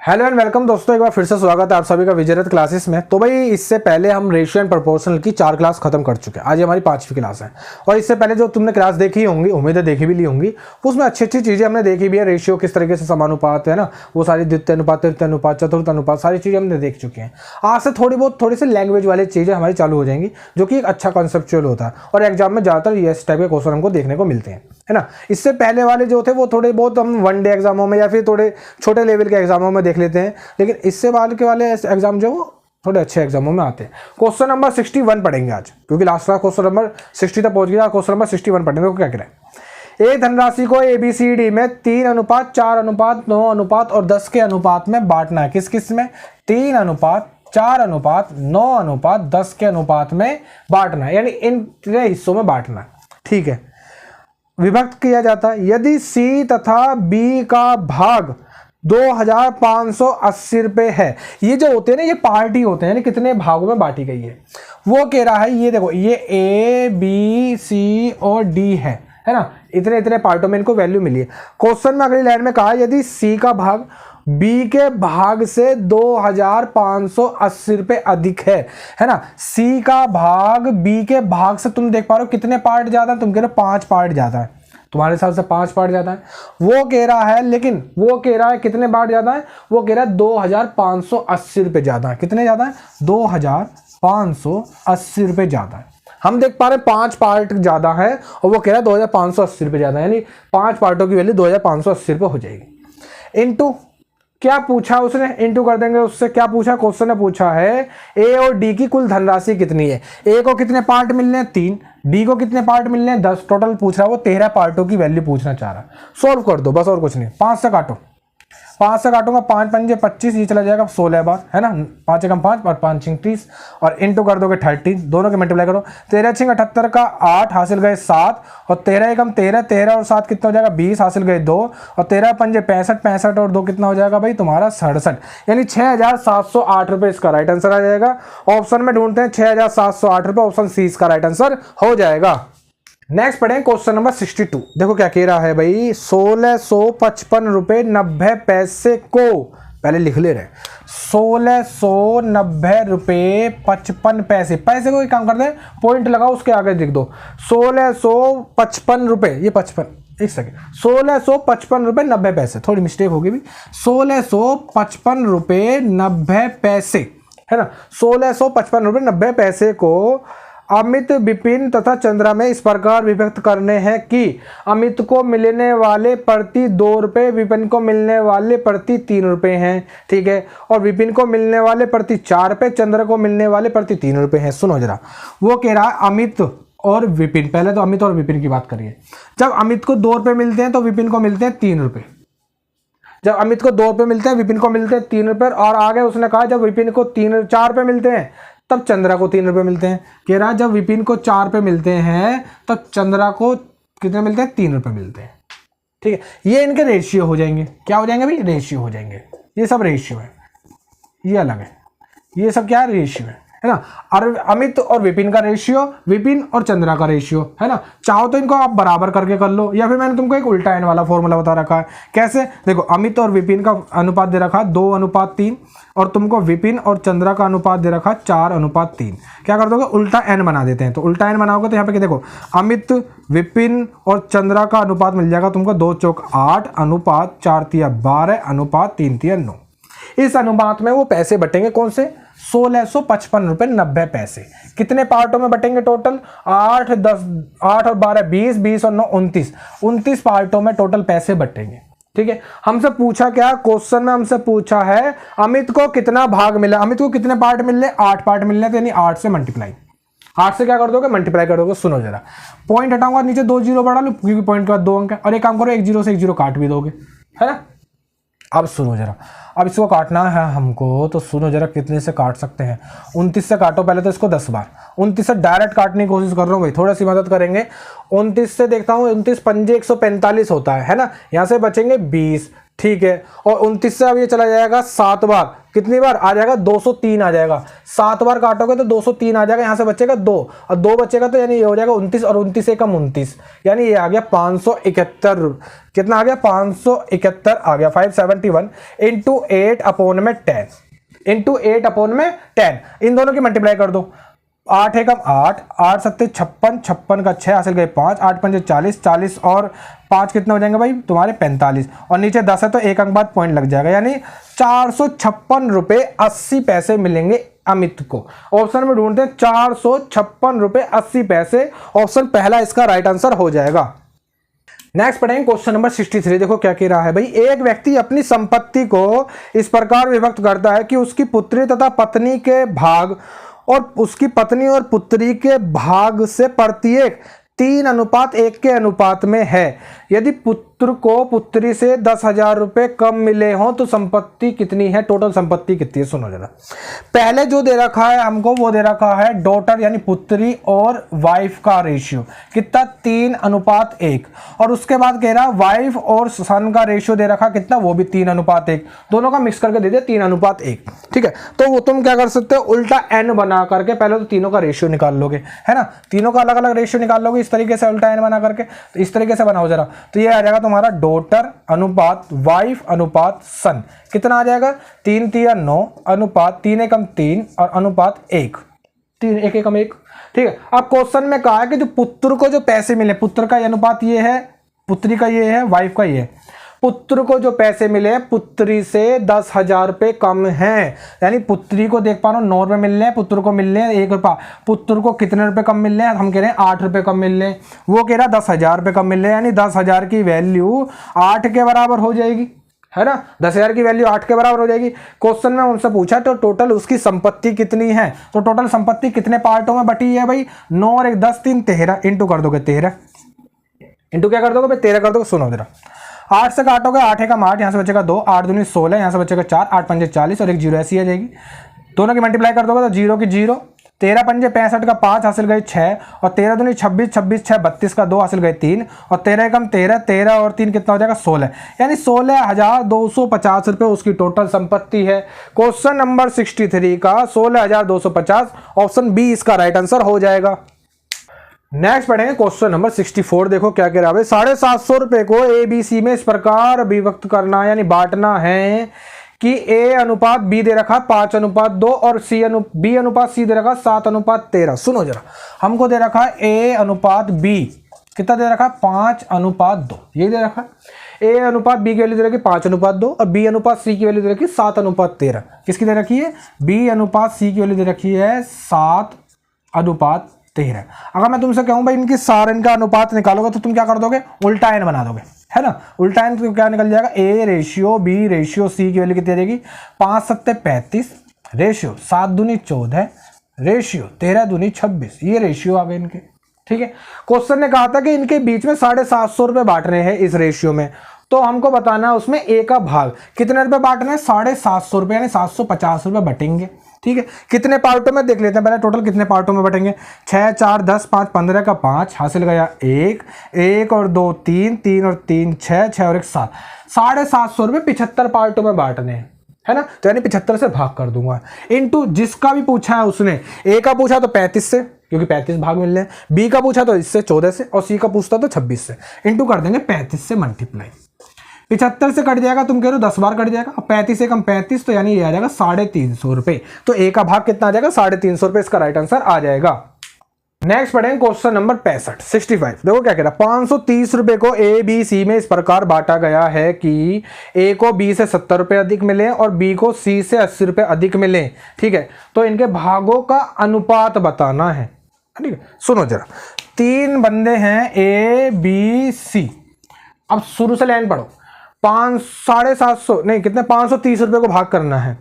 Hello and welcome दोस्तों, एक बार फिर से स्वागत है आप सभी का विजयरथ क्लासेस में। तो भाई इससे पहले हम रेशियो एंड प्रोपोर्शनल की 4 क्लास खत्म कर चुके हैं। आज हमारी 5वीं क्लास है और इससे पहले जो तुमने क्लास देखी होंगी, उम्मीद है देखी भी ली होंगी, उसमें अच्छी अच्छी चीज़ें हमने देखी भी है। रेशियो किस तरीके से समानुपात है ना, वो सारी द्वितीय अनुपात, तृतीय अनुपात, चतुर्थ अनुपात, सारी चीज़ें हमने देख चुके हैं। आज से थोड़ी सी लैंग्वेज वाली चीज़ें हमारी चालू हो जाएंगी, जो कि एक अच्छा कॉन्सेप्चुअल होता है और एग्जाम में ज़्यादातर इस टाइप के क्वेश्चन हमको देखने को मिलते हैं, है ना। इससे पहले वाले जो थे वो थोड़े बहुत हम वन डे एग्जामों में या फिर थोड़े छोटे लेवल के एग्जामों में देख लेते हैं, लेकिन इससे बाद के वाले एग्जाम जो वो थोड़े अच्छे एग्जामों में आते हैं। क्वेश्चन नंबर 61 पढ़ेंगे आज, क्योंकि लास्ट का क्वेश्चन नंबर 60 तक पहुंच गया। क्वेश्चन नंबर 61 पढ़ेंगे। तो क्या कह रहे हैं, एक धनराशि को ABCD में 3 अनुपात 4 अनुपात 9 अनुपात और 10 के अनुपात में बांटना है। किस किस में? 3 अनुपात 4 अनुपात 9 अनुपात 10 के अनुपात में बांटना है, यानी इन 3 हिस्सों में बांटना है। ठीक है, विभक्त किया जाता है। यदि C तथा B का भाग 2580 रुपये है, ये जो होते हैं ना, ये पार्टी होते हैं, कितने भागों में बांटी गई है वो कह रहा है। ये देखो, ये A B C और D है ना, इतने इतने पार्टों में इनको वैल्यू मिली है। क्वेश्चन में अगली लाइन में कहा, यदि C का भाग B के भाग से 2580 रुपये अधिक है ना। C का भाग B के भाग से तुम देख पा रहे हो कितने पार्ट ज्यादा है, तुम कह रहे हो 5 पार्ट ज्यादा है, तुम्हारे हिसाब से 5 पार्ट ज्यादा है वो कह रहा है, लेकिन वो कह रहा है कितने पार्ट ज्यादा है, वो कह रहा है 2580 रुपये ज्यादा है। कितने ज्यादा है? 2580 रुपये ज्यादा है। हम देख पा रहे हैं 5 पार्ट ज्यादा है और वो कह रहा है 2580 रुपये ज्यादा है, यानी 5 पार्टों की वैल्यू 2580 रुपये हो जाएगी। इनटू क्या पूछा उसने, इंटू कर देंगे उससे। क्या पूछा? क्वेश्चन ने पूछा है A और D की कुल धनराशि कितनी है। A को कितने पार्ट मिलने हैं? 3। D को कितने पार्ट मिलने हैं? 10। टोटल पूछ रहा है वो 13 पार्टों की वैल्यू पूछना चाह रहा है। सोल्व कर दो बस, और कुछ नहीं। 5 से काटो, 5 से काटूंगा, 5 पंजे 25, ये चला जाएगा 16 बार, है ना। 5 एकम 5 और 5 छिंग 30 और इंटू कर दोगे 30, दोनों के मल्टीप्लाई करो। 13 छिंग 78 का 8 हासिल गए 7 और 13 एकम 13, 13 और 7 कितना हो जाएगा? 20 हासिल गए 2 और 13 पंजे 65, 65 और 2 कितना हो जाएगा भाई तुम्हारा? 67, यानी 6708 रुपये इसका राइट आंसर आ जाएगा। ऑप्शन में ढूंढते हैं 6708 रुपये, ऑप्शन सी इसका राइट आंसर हो जाएगा। नेक्स्ट पढ़ें क्वेश्चन नंबर 62। देखो क्या कह रहा है भाई, 1655 रुपये 90 पैसे को, पहले लिख ले रहे, 1690 रुपये 55 पैसे। पैसे को एक काम करते हैं, पॉइंट लगाओ उसके आगे लिख दो 1655 रुपये, ये 55, एक सेकेंड, 1655 रुपये 90 पैसे, थोड़ी मिस्टेक होगी भी, 1655 रुपये 90 पैसे, है ना। 1655 रुपये 90 पैसे को अमित, विपिन तथा चंद्रा में इस प्रकार विभक्त करने हैं कि अमित को मिलने वाले प्रति 2 रुपये, विपिन को मिलने वाले प्रति 3 रुपये हैं, ठीक है। और विपिन को मिलने वाले प्रति 4 रुपये, चंद्र को मिलने वाले प्रति 3 रुपये हैं। सुनो जरा, वो कह रहा है अमित और विपिन, पहले तो अमित और विपिन की बात करिए। जब अमित को 2 रुपये मिलते हैं तो विपिन को मिलते हैं 3 रुपये। जब अमित को 2 रुपये मिलते हैं, विपिन को मिलते हैं 3 रुपये, और आगे उसने कहा जब विपिन को 4 रुपये मिलते हैं तब चंद्रा को 3 रुपये मिलते हैं। कह रहा जब विपिन को 4 रुपये मिलते हैं तब चंद्रा को कितने मिलते हैं? 3 रुपये मिलते हैं, ठीक है। ये इनके रेशियो हो जाएंगे। क्या हो जाएंगे भाई? रेशियो हो जाएंगे। ये सब रेशियो है, ये अलग है, ये सब क्या है? रेशियो है ना। और अमित और विपिन का रेशियो, विपिन और चंद्रा का रेशियो, है ना। चाहो तो इनको आप बराबर करके कर लो, या फिर मैंने तुमको एक उल्टा एन वाला फॉर्मूला बता रखा है। कैसे? देखो, अमित और विपिन का अनुपात दे रखा 2:3 और तुमको विपिन और चंद्रा का अनुपात दे रखा 4:3। क्या कर दोगे? उल्टा एन बना देते हैं। तो उल्टा एन बनाओगे तो यहाँ पे देखो, अमित, विपिन और चंद्रा का अनुपात मिल जाएगा तुमको 2 चौक 8 अनुपात 4 तिया 12 अनुपात 3 तिया 9। इस अनुपात में वो पैसे बटेंगे कौन से? 1655 रुपये 90 पैसे। कितने पार्टों में बटेंगे टोटल? 8 और 12 20, 20 और 9 29, 29 पार्टों में टोटल पैसे बटेंगे, ठीक है। हमसे पूछा क्या क्वेश्चन में? हमसे पूछा है अमित को कितना भाग मिला, अमित को कितने पार्ट मिलने? 8 पार्ट मिलने, तो यानी 8 से मल्टीप्लाई, 8 से क्या कर दोगे? मल्टीप्लाई कर दोगे। सुनो जरा, पॉइंट हटाऊंगा, नीचे 2 जीरो बढ़ा लो क्योंकि पॉइंट के बाद 2 अंक है, और एक काम करो, 1 जीरो से 1 जीरो काट भी दोगे, है ना। अब सुनो जरा, अब इसको काटना है हमको, तो सुनो जरा कितने से काट सकते हैं। 29 से काटो पहले तो इसको 10 बार। 29 से डायरेक्ट काटने की कोशिश कर रहा हूँ भाई, थोड़ा सी मदद करेंगे। 29 से देखता हूँ, 29 पंजे 145 होता है ना। यहाँ से बचेंगे 20, ठीक है। और 29 से अब ये चला जाएगा 7 बार, कितनी बार आ जाएगा 203 आ जाएगा। 7 बार काटोगे तो 203 आ जाएगा, यहाँ से बचेगा 2 और 2 बचेगा तो यानी ये हो जाएगा 29 और 29 से कम 29, यानी ये आ गया 571। कितना आ गया 571 आ गया। 571 इंटू 8/10 इंटू 8/10 इन दोनों की मल्टीप्लाई कर दो। 8 एकम 8, 8 सत्ते 56, 56 का 6 हासिल गए 5, 8 पंजे 40, 40 और 5 कितने हो जाएंगे भाई तुम्हारे 45 और नीचे 10 है तो एक अंक बाद पॉइंट लग जाएगा, यानी 456 रुपये 80 पैसे मिलेंगे अमित को। ऑप्शन में ढूंढते हैं 456 रुपये 80 पैसे, ऑप्शन पहला इसका राइट आंसर हो जाएगा। नेक्स्ट पढ़ेंगे क्वेश्चन नंबर 63। देखो क्या कह रहा है भाई, एक व्यक्ति अपनी संपत्ति को इस प्रकार विभक्त करता है कि उसकी पुत्री तथा पत्नी के भाग और उसकी पत्नी और पुत्री के भाग से प्रत्येक 3:1 के अनुपात में है। यदि पुत्र को पुत्री से 10,000 रुपये कम मिले हों तो संपत्ति कितनी है, टोटल संपत्ति कितनी है। सुनो जरा, पहले जो दे रखा है हमको वो दे रखा है डॉटर यानी पुत्री और वाइफ का रेशियो कितना 3:1 और उसके बाद कह रहा है वाइफ और सन का रेशियो दे रखा कितना, वो भी 3:1, दोनों का मिक्स करके दे दिया 3:1। ठीक है, तो वो तुम क्या कर सकते हो उल्टा n बना करके पहले तो तीनों का रेशियो निकाल लोगे, है ना, तीनों का अलग अलग रेशियो निकाल लोगे इस तरीके से उल्टा n बना करके। तो इस तरीके से बनाओ जरा, तो ये आ जाएगा तुम्हारा डॉटर अनुपात वाइफ अनुपात सन, कितना आ जाएगा 3 3 9 अनुपात 3 एकम 3 और अनुपात 1, 3 1 एकम 1। ठीक है, अब क्वेश्चन में कहा है कि जो पुत्र को जो पैसे मिले, पुत्र का ये अनुपात ये है, पुत्री का ये है, वाइफ का ये है। पुत्र को जो पैसे मिले पुत्री से 10,000 रुपये कम हैं, यानी पुत्री को देख पा रहा हूँ 9 रुपये मिल रहे हैं, पुत्र को मिल रहे हैं 1 रुपया। पुत्र को कितने रुपए कम मिल रहे हैं, हम कह रहे हैं 8 रुपये कम मिल रहे हैं, वो कह रहा 10,000 रुपये कम मिल रहे हैं, यानी 10,000 की वैल्यू 8 के बराबर हो जाएगी, है ना, 10,000 की वैल्यू 8 के बराबर हो जाएगी। क्वेश्चन में उनसे पूछा तो टोटल उसकी संपत्ति कितनी है, तो टोटल संपत्ति कितने पार्टों में बटी है भाई, 9 और 1 10 3 13 इंटू कर दोगे 13 इंटू क्या कर दोगे भाई 13 कर दोगे। सुनो जरा, 8 से काटोगे 8 एकम 8, यहाँ से बचेगा 2, 8 दूनी 16, यहाँ से बचेगा 4, 8 पंजे 40 और एक जीरो ऐसी आ जाएगी। दोनों की मल्टीप्लाई कर दोगे तो 0 की 0, 13 पंजे 65 का 5 हासिल गए 6 और 13 दूनी 26, 26 6 32 का 2 हासिल गए 3 और 13 एकम 13, 13 और 3 कितना हो जाएगा 16, यानी 16,250 रुपये उसकी टोटल संपत्ति है। क्वेश्चन नंबर 63 का 16,250, ऑप्शन बी इसका राइट आंसर हो जाएगा। नेक्स्ट पढ़ेंगे क्वेश्चन नंबर 64। देखो क्या कह रहा है, 750 रुपये को ABC में इस प्रकार विभक्त करना यानी बांटना है कि A अनुपात B दे रखा 5:2 और B अनुपात C दे रखा 7:13। सुनो जरा, हमको दे रखा A अनुपात B कितना दे रखा 5:2, ये दे रखा A अनुपात B की वैल्यू दे रखी 5:2 और B अनुपात C की वैल्यू दे रखी 7:13। किसकी दे रखी है, B अनुपात C की वैल्यू दे रखी है 7:13। अगर मैं तुमसे कहूं भाई इनकी सारे इनका अनुपात निकालोगे तो तुम क्या कर दोगे, उल्टा n बना दोगे, है ना, उल्टा n तो क्या निकल जाएगा A ratio B ratio C की वैल्यू कितनी आ जाएगी 5 7 35 रेशियो 7 दूनी 14 रेशियो 13 दूनी 26, ये रेशियो आ गए इनके। ठीक है, क्वेश्चन ने कहा था कि इनके बीच में 750 रुपये बांट रहे हैं इस रेशियो में, तो हमको बताना है उसमें A का भाग कितने रुपए बांटना है 750 रुपये यानी 750 रुपये बटेंगे। ठीक है, कितने पार्टों में देख लेते हैं पहले, टोटल कितने पार्टों में बटेंगे, 6 4 10 5 15 का 5 हासिल गया 1 1 और 2 3 3 और 3 6 6 और 1 7, 750 रुपये 75 पार्टों में बांटने हैं, है ना, तो यानी 75 से भाग कर दूंगा इनटू जिसका भी पूछा है उसने, A का पूछा तो 35 से क्योंकि 35 भाग मिल रहे हैं, B का पूछा तो इससे 14 से और C का पूछता तो 26 से, इनटू कर देंगे 35 से मल्टीप्लाई। 75 से कट जाएगा, तुम कह रहे हो 10 बार कट जाएगा, अब 35 से कम 35 तो यानी ये आ जाएगा 350 रुपये, तो A का भाग कितना आ जाएगा 350 रुपये, इसका राइट आंसर आ जाएगा। नेक्स्ट पढ़ेंगे क्वेश्चन नंबर 65। देखो क्या कह रहा है, 530 रुपये को ABC में इस प्रकार बांटा गया है कि A को B से 70 रुपये अधिक मिले और B को C से 80 रुपये अधिक मिले। ठीक है, तो इनके भागों का अनुपात बताना है। ठीक है, सुनो जरा, 3 बंदे हैं A B C, अब शुरू से लाइन पढ़ो, 750 नहीं कितने 530 रुपये को भाग करना है,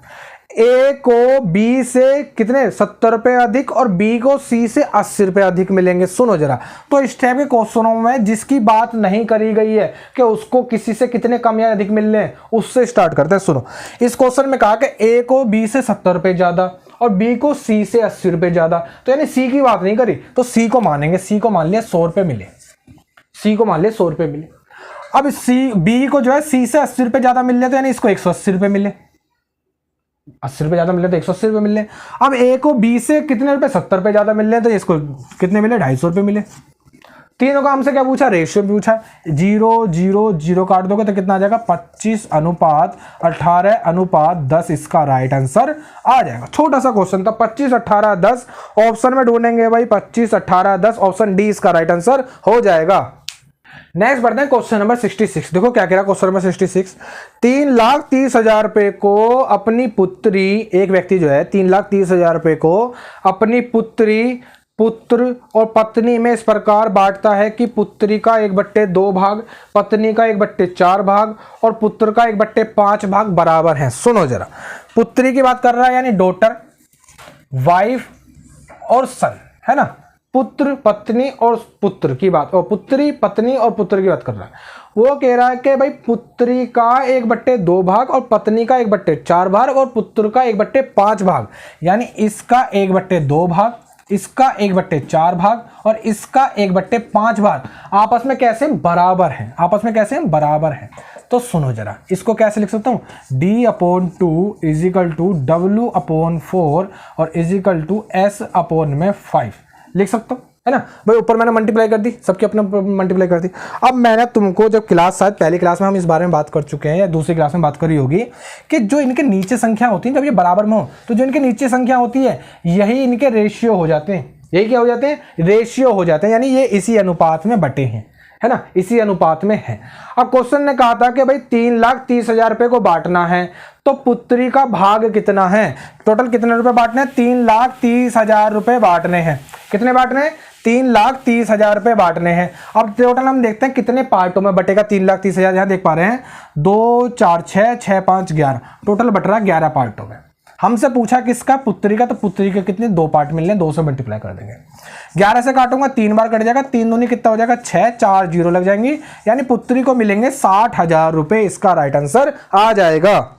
A को B से कितने 70 रुपये अधिक और B को C से 80 रुपये अधिक मिलेंगे। सुनो जरा, तो इस टाइप के क्वेश्चनों में जिसकी बात नहीं करी गई है कि उसको किसी से कितने कम या अधिक मिलने हैं उससे स्टार्ट करते हैं। सुनो, इस क्वेश्चन में कहा कि A को B से 70 रुपये ज़्यादा और B को C से 80 रुपये ज़्यादा, तो यानी C की बात नहीं करी तो C को मानेंगे, C को मान लिया 100 रुपये मिले, C को मान लिया 100 रुपये मिले। अब सी बी को जो है सी से 80 रुपये ज्यादा मिल रहे तो यानी इसको 180 रुपये मिले, 80 रुपये ज्यादा मिल रहे तो 180 रुपये मिल रहे। अब ए को बी से कितने रुपए 70 रुपये ज्यादा मिल रहे हैं तो इसको कितने मिले 250 रुपये मिले। तीनों का हमसे क्या पूछा, रेशियो पूछा। 0 0 0 काट दोगे तो कितना आ जाएगा 25:18:10 इसका राइट आंसर आ जाएगा। छोटा सा क्वेश्चन था, 25:18:10 ऑप्शन में ढूंढेंगे भाई, 25:18:10 ऑप्शन डी इसका राइट आंसर हो जाएगा। नेक्स्ट बढ़ते हैं क्वेश्चन नंबर 66। देखो क्या कह रहा है क्वेश्चन नंबर 66। 3,30,000 रुपए को अपनी पुत्री, एक व्यक्ति जो है 3,30,000 रुपए को अपनी पुत्री, पुत्र और पत्नी में इस प्रकार बांटता है कि पुत्री का 1/2 भाग, पत्नी का 1/4 भाग और पुत्र का 1/5 भाग बराबर है। सुनो जरा, पुत्री की बात कर रहा है यानी डॉटर, वाइफ और सन, है ना, पुत्र पत्नी और पुत्र की बात, और पुत्री पत्नी और पुत्र की बात कर रहा है। वो कह रहा है कि भाई पुत्री का 1/2 भाग और पत्नी का 1/4 भाग और पुत्र का 1/5 भाग, यानी इसका 1/2 भाग, इसका 1/4 भाग और इसका 1/5 भाग आपस में कैसे बराबर हैं, आपस में कैसे बराबर हैं। तो सुनो जरा, इसको कैसे लिख सकता हूं, D/2 = W/4 और S/5 लिख सकता हूं, है ना भाई। ऊपर मैंने मल्टीप्लाई कर दी, सबके अपने मल्टीप्लाई कर दी। अब मैंने तुमको जब क्लास, शायद पहली क्लास में हम इस बारे में बात कर चुके हैं या दूसरी क्लास में बात करी होगी कि जो इनके नीचे संख्या होती है जब ये बराबर में हो तो जो इनके नीचे संख्या होती है यही इनके रेशियो हो जाते हैं। यही क्या हो जाते हैं, रेशियो हो जाते हैं, यानी ये इसी अनुपात में बटे हैं, है ना, इसी अनुपात में है। अब क्वेश्चन ने कहा था कि भाई 3,30,000 रुपए को बांटना है तो पुत्री का भाग कितना है, टोटल कितने रुपए बांटने हैं, 3,30,000 रुपए बांटने हैं। कितने बांटने हैं, 3,30,000 रुपए बांटने हैं। अब टोटल हम देखते हैं कितने पार्टों में बटेगा 3,30,000, यहां देख पा रहे हैं 2 4 6 6 5 11, टोटल बट रहा 11 पार्टों में। हमसे पूछा किसका, पुत्री का, तो पुत्री के कितने 2 पार्ट मिलने, 2 से मल्टीप्लाई कर देंगे। 11 से काटूंगा 3 बार कट जाएगा, 3 दूनी कितना हो जाएगा 6, 4 0 लग जाएंगी, यानी पुत्री को मिलेंगे 60,000 रुपए, इसका राइट आंसर आ जाएगा।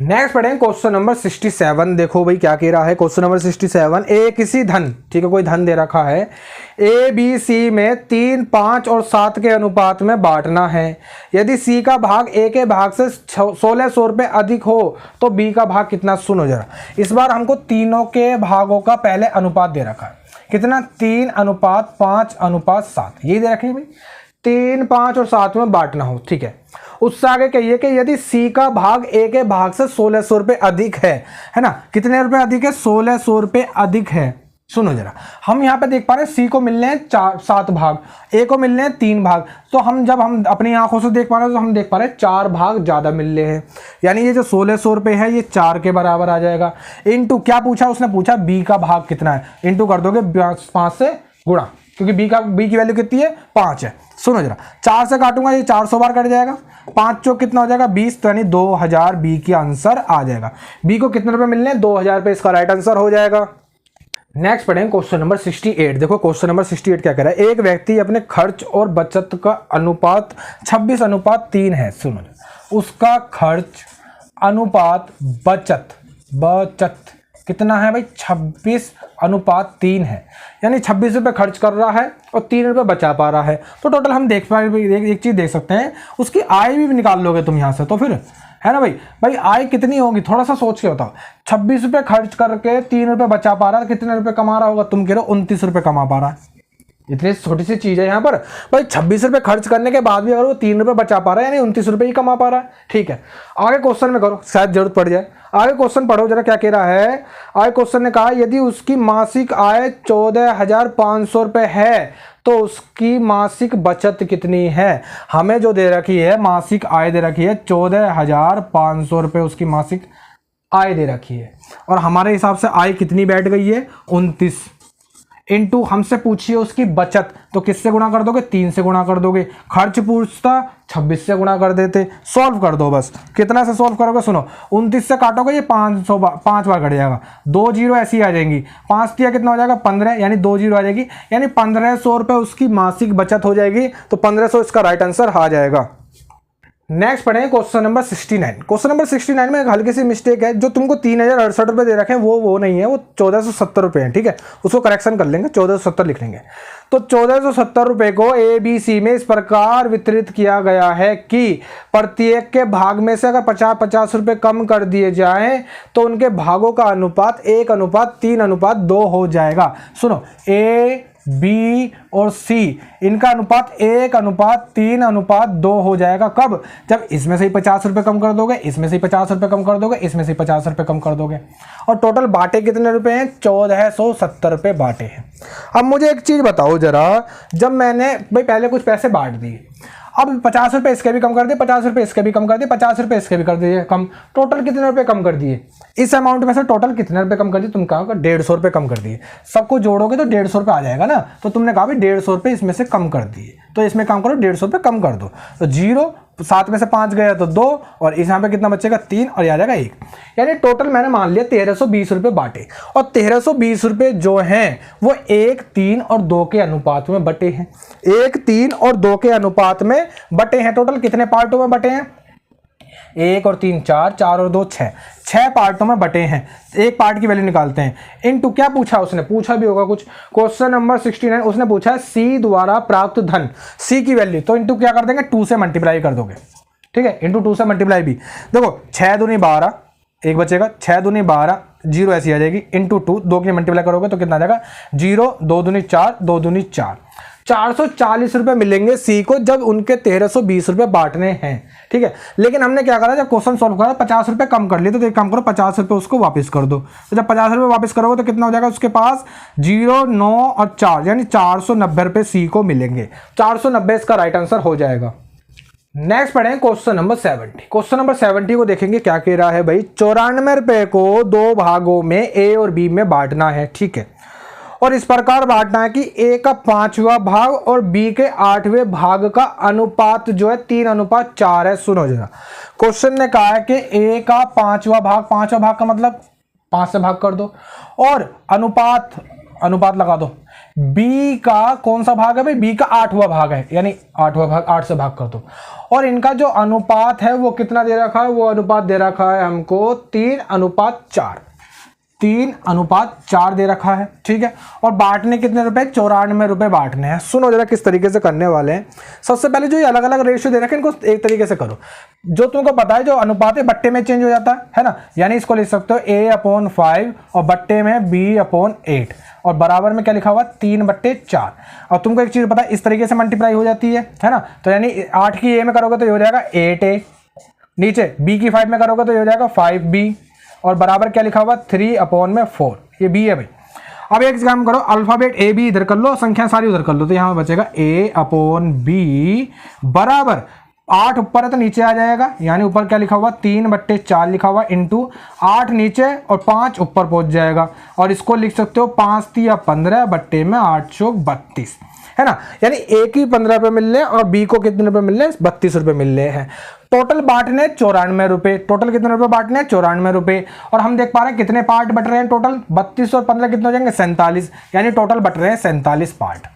नेक्स्ट पढ़ेंगे क्वेश्चन नंबर 67। देखो भाई क्या कह रहा है क्वेश्चन नंबर 67। ए किसी धन, ठीक है, कोई धन दे रखा है, ए बी सी में 3, 5 और 7 के अनुपात में बांटना है। यदि सी का भाग ए के भाग से 1600 रुपये अधिक हो तो बी का भाग कितना। सुनो जरा, इस बार हमको तीनों के भागों का पहले अनुपात दे रखा है, कितना 3:5:7, ये दे रखे हैं भाई, 3, 5 और 7 में बांटना हो, ठीक है। उससे आगे कहिए कि यदि सी का भाग ए के भाग से 1600 रुपये अधिक है ना, कितने रुपए अधिक है, 1600 रुपये अधिक है। सुनो जरा, हम यहाँ पे देख पा रहे हैं सी को मिलने हैं 7 भाग, ए को मिलने हैं 3 भाग, तो हम जब हम अपनी आंखों से देख पा रहे हैं तो हम देख पा रहे हैं 4 भाग ज्यादा मिल रहे हैं, यानी ये जो 1600 रुपये है ये 4 के बराबर आ जाएगा। इनटू क्या पूछा, उसने पूछा बी का भाग कितना है, इनटू कर दोगे 5 से गुणा, क्योंकि बी की वैल्यू कितनी है 5 है। सुनो जरा, 4 से काटूंगा ये 400 बार कट जाएगा, 5 चौक कितना हो जाएगा 20, तो यानी 2000 बी की आंसर आ जाएगा। बी को कितने रुपए मिलने हैं, 2000 रुपए, इसका राइट आंसर हो जाएगा। नेक्स्ट पढ़ेंगे क्वेश्चन नंबर 68। देखो क्वेश्चन नंबर 68 क्या कह रहा है, एक व्यक्ति अपने खर्च और बचत का अनुपात 26:3 है। सुनो, उसका खर्च अनुपात बचत कितना है भाई, 26:3 है, यानी 26 रुपये खर्च कर रहा है और 3 रुपये बचा पा रहा है। तो टोटल हम देख पा एक चीज देख सकते हैं, उसकी आय भी निकाल लोगे तुम यहाँ से, तो फिर है ना भाई आय कितनी होगी, थोड़ा सा सोच के बताओ। 26 रुपये खर्च करके 3 रुपये बचा पा रहा है, कितने रुपये कमा रहा होगा, तुम कह रहे हो 29 रुपये कमा पा रहा है। इतनी छोटी सी चीज है यहाँ पर भाई, 26 रुपये खर्च करने के बाद भी अगर वो 3 रुपये बचा पा रहा है यानी 29 रुपये ही कमा पा रहा है, ठीक है। आगे क्वेश्चन में करो, शायद जरूरत पड़ जाए। आगे क्वेश्चन पढ़ो जरा, क्या कह रहा है। आगे क्वेश्चन ने कहा यदि उसकी मासिक आय 14,500 रुपये है तो उसकी मासिक बचत कितनी है। हमें जो दे रखी है मासिक आय दे रखी है 14,500 रुपये, उसकी मासिक आय दे रखी है, और हमारे हिसाब से आय कितनी बैठ गई है 29, इनटू हमसे पूछिए उसकी बचत, तो किससे गुणा कर दोगे, 3 से गुणा कर दोगे। खर्च पूछता 26 से गुणा कर देते, सॉल्व कर दो बस। कितना से सॉल्व करोगे, सुनो 29 से काटोगे ये 5 बार कट जाएगा, 2 0 ऐसी आ जाएंगी, 5 दिया कितना हो जाएगा 15, यानी 2 0 आ जाएगी, यानी 1500 रुपये उसकी मासिक बचत हो जाएगी। तो 1500 इसका राइट आंसर आ जाएगा। नेक्स्ट पढ़ेंगे क्वेश्चन नंबर 69। क्वेश्चन नंबर 69 में एक हल्की सी मिस्टेक है, जो तुमको 3068 रुपये दे रखे हैं वो नहीं है, वो 1470 रुपये है, ठीक है। उसको करेक्शन कर लेंगे, 1470 लिख लेंगे। तो 1470 रुपये को ABC में इस प्रकार वितरित किया गया है कि प्रत्येक के भाग में से अगर 50-50 रुपये कम कर दिए जाएं तो उनके भागों का अनुपात 1:3:2 हो जाएगा। सुनो, A, B और C इनका अनुपात 1:3:2 हो जाएगा। कब? जब इसमें से ही 50 रुपये कम कर दोगे, इसमें से ही 50 रुपये कम कर दोगे, इसमें से ही 50 रुपये कम कर दोगे। और टोटल बांटे कितने रुपए हैं? 1470 रुपये बांटे हैं। अब मुझे एक चीज़ बताओ जरा, जब मैंने भाई पहले कुछ पैसे बांट दिए, अब 50 रुपये इसके भी कम कर दिए, 50 रुपये इसके भी कम कर दिए, 50 रुपये इसके भी कर दिए कम, टोटल कितने रुपए कम कर दिए? इस अमाउंट में से टोटल कितने रुपए कम कर दिए? तुम कहा 150 रुपये कम कर दिए। सबको जोड़ोगे तो 150 रुपये आ जाएगा ना, तो तुमने कहा भाई 150 रुपये इसमें से कम कर दिए, तो इसमें काम करो 150 रुपये कम कर दो। तो 0, 7 में से 5 गया तो 2, और इस यहाँ पे कितना बचेगा? 3, और आ जाएगा 1। यानी टोटल मैंने मान लिया 1320 रुपये बांटे, और 1320 रुपये जो हैं वो 1, 3 और 2 के अनुपात में बटे हैं। 1, 3 और 2 के अनुपात में बटे हैं। टोटल कितने पार्टों में बटे हैं? 1 और 3 4, 4 और 2 6, 6 पार्टों में बटे हैं। एक पार्ट की वैल्यू निकालते हैं। इनटू क्या पूछा उसने? पूछा भी होगा कुछ, क्वेश्चन नंबर 69 उसने पूछा है C द्वारा प्राप्त धन, C की वैल्यू, तो इनटू क्या कर देंगे? 2 से मल्टीप्लाई कर दोगे, ठीक है। इनटू 2 से मल्टीप्लाई भी, देखो 6 दूनी 12, एक बचेगा, 6 दूनी 12, 0 ऐसी आ जाएगी, इंटू 2, 2 की मल्टीप्लाई करोगे तो कितना आ जाएगा? 0, 2 दूनी 4, 2 दूनी 4, 440 रुपये मिलेंगे C को जब उनके 1320 रुपये बांटने हैं, ठीक है। लेकिन हमने क्या करा, जब क्वेश्चन सॉल्व करा 50 रुपये कम कर लिए, तो एक काम करो 50 रुपये उसको वापस कर दो। तो जब 50 रुपये वापस करोगे तो कितना हो जाएगा उसके पास? 0, 9 और 4, यानी 490 रुपये C को मिलेंगे। 490 इसका राइट आंसर हो जाएगा। नेक्स्ट पढ़ें क्वेश्चन नंबर 70। क्वेश्चन नंबर 70 को देखेंगे क्या कह रहा है भाई। 94 रुपये को 2 भागों में A और B में बांटना है, ठीक है। और इस प्रकार बांटना है कि A का 5वां भाग और B के 8वें भाग का अनुपात जो है 3:4 है। सुनो जरा, क्वेश्चन ने कहा है कि A का 5वां भाग, 5वां भाग का मतलब 5 से भाग कर दो, और अनुपात लगा दो। B का कौन सा भाग है भाई? B का 8वां भाग है, यानी 8वां भाग 8 से भाग कर दो। और इनका जो अनुपात है वो कितना दे रखा है? वो अनुपात दे रखा है हमको 3:4, 3:4 दे रखा है, ठीक है। और बांटने कितने रुपए? 94 रुपये बांटने हैं। सुनो जरा किस तरीके से करने वाले हैं। सबसे पहले जो ये अलग अलग रेशियो दे रखे हैं इनको एक तरीके से करो। जो तुमको पता है जो अनुपात है बट्टे में चेंज हो जाता है ना, यानी इसको लिख सकते हो A/5 और बट्टे में B/8, और बराबर में क्या लिखा हुआ? 3/4। और तुमको एक चीज पता है, इस तरीके से मल्टीप्लाई हो जाती है ना। तो यानी 8 की A में करोगे तो ये हो जाएगा 8A, नीचे B की 5 में करोगे तो ये हो जाएगा 5B, और बराबर क्या लिखा हुआ? 3/4, ये B है भाई। अब एक काम करो, अल्फाबेट A B इधर कर लो, संख्या सारी उधर कर लो, तो यहाँ बचेगा A/B बराबर 8 ऊपर है तो नीचे आ जाएगा, यानी ऊपर क्या लिखा हुआ? 3/4 लिखा हुआ, इंटू 8 नीचे और 5 ऊपर पहुंच जाएगा। और इसको लिख सकते हो 5×3=15 बट्टे में 832, है ना। यानी A की 15 रुपये मिल रहे हैं और B को कितने रुपए मिल रहे हैं? 32 रुपये मिल रहे हैं। टोटल बांटने 94 रुपये। टोटल कितने रुपए बांटने? 94 रुपये। और हम देख पा रहे हैं कितने पार्ट बट रहे हैं टोटल? 32 और 15 कितने हो जाएंगे? 47, यानी टोटल बट रहे हैं 47 पार्ट।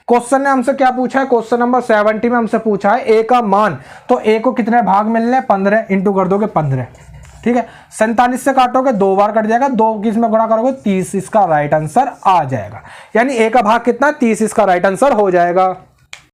क्वेश्चन ने हमसे क्या पूछा है? क्वेश्चन नंबर 70 में हमसे पूछा है A का मान, तो A को कितने भाग मिल रहे हैं? 15, इंटू कर दोगे 15, ठीक है। 47 से काटोगे 2 बार कट जाएगा, 2 की इसमें गुणा करोगे 30 इसका राइट आंसर आ जाएगा। यानी A का भाग कितना? 30 इसका राइट आंसर हो जाएगा।